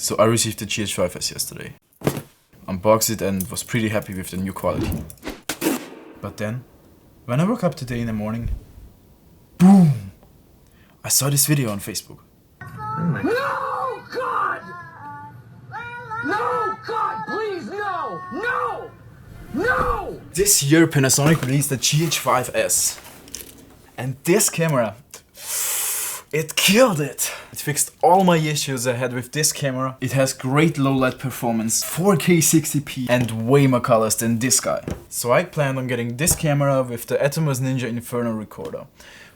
So I received the GH5s yesterday. Unboxed it and was pretty happy with the new quality. But then, when I woke up today in the morning, boom! I saw this video on Facebook. No, God! No, God, please, no! No! No! This year Panasonic released the GH5s. And this camera, it killed it! It fixed all my issues I had with this camera. It has great low light performance, 4K 60p and way more colors than this guy. So I planned on getting this camera with the Atomos Ninja Inferno recorder,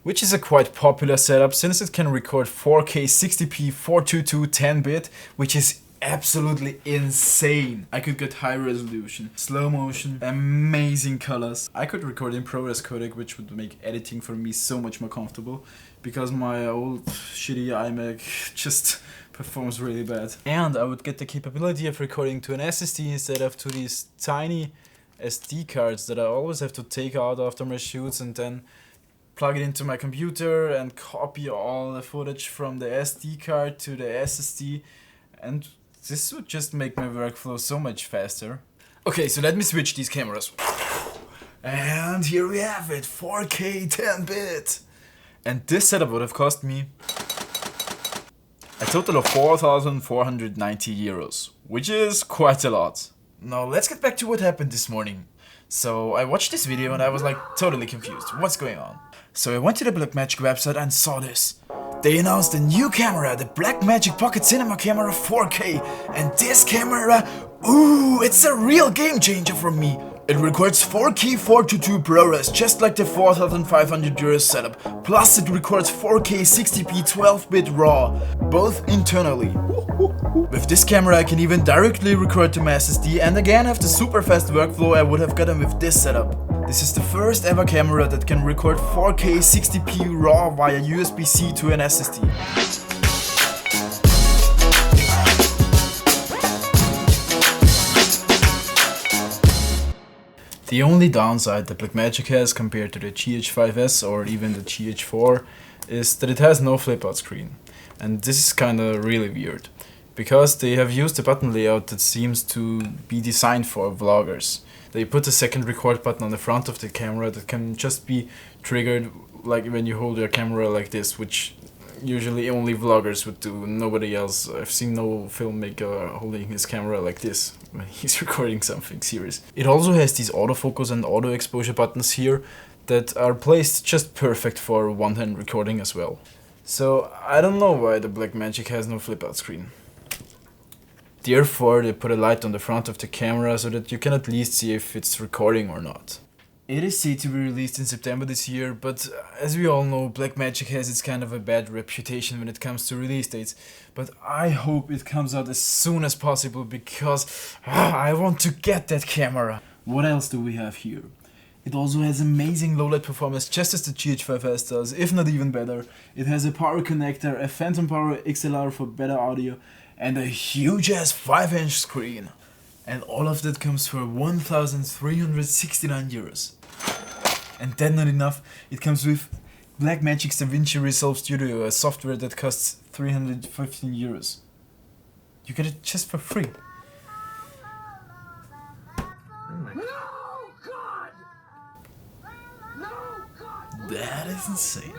which is a quite popular setup since it can record 4K 60p 422 10-bit, which is absolutely insane. I could get high resolution, slow motion, amazing colors. I could record in ProRes codec, which would make editing for me so much more comfortable because my old shitty iMac just performs really bad. And I would get the capability of recording to an SSD instead of to these tiny SD cards that I always have to take out after my shoots and then plug it into my computer and copy all the footage from the SD card to the SSD, and this would just make my workflow so much faster. Okay, so let me switch these cameras. And here we have it, 4K 10-bit. And this setup would have cost me a total of 4,490 euros, which is quite a lot. Now let's get back to what happened this morning. So I watched this video and I was like totally confused. What's going on? So I went to the Blackmagic website and saw this. They announced a new camera, the Blackmagic Pocket Cinema Camera 4K. And this camera, ooh, it's a real game changer for me. It records 4K 422 ProRes, just like the 4,500 euros setup. Plus it records 4K 60p 12-bit RAW, both internally. With this camera I can even directly record to my SSD and again have the super fast workflow I would have gotten with this setup. This is the first ever camera that can record 4K 60p RAW via USB-C to an SSD. The only downside that Blackmagic has compared to the GH5s or even the GH4 is that it has no flip-out screen. And this is kinda really weird, because they have used a button layout that seems to be designed for vloggers. They put a second record button on the front of the camera that can just be triggered like when you hold your camera like this, which usually only vloggers would do, nobody else. I've seen no filmmaker holding his camera like this when he's recording something serious. It also has these autofocus and auto exposure buttons here that are placed just perfect for one-hand recording as well. So I don't know why the Blackmagic has no flip-out screen. Therefore they put a light on the front of the camera so that you can at least see if it's recording or not. It is said to be released in September this year, but as we all know, Blackmagic has its kind of a bad reputation when it comes to release dates. But I hope it comes out as soon as possible because I want to get that camera. What else do we have here? It also has amazing low light performance just as the GH5s does, if not even better. It has a power connector, a phantom power XLR for better audio, and a huge ass 5-inch screen. And all of that comes for 1,369 euros. And then not enough, it comes with Blackmagic's DaVinci Resolve Studio, a software that costs 315 euros. You get it just for free. No, God! No, God! That is insane.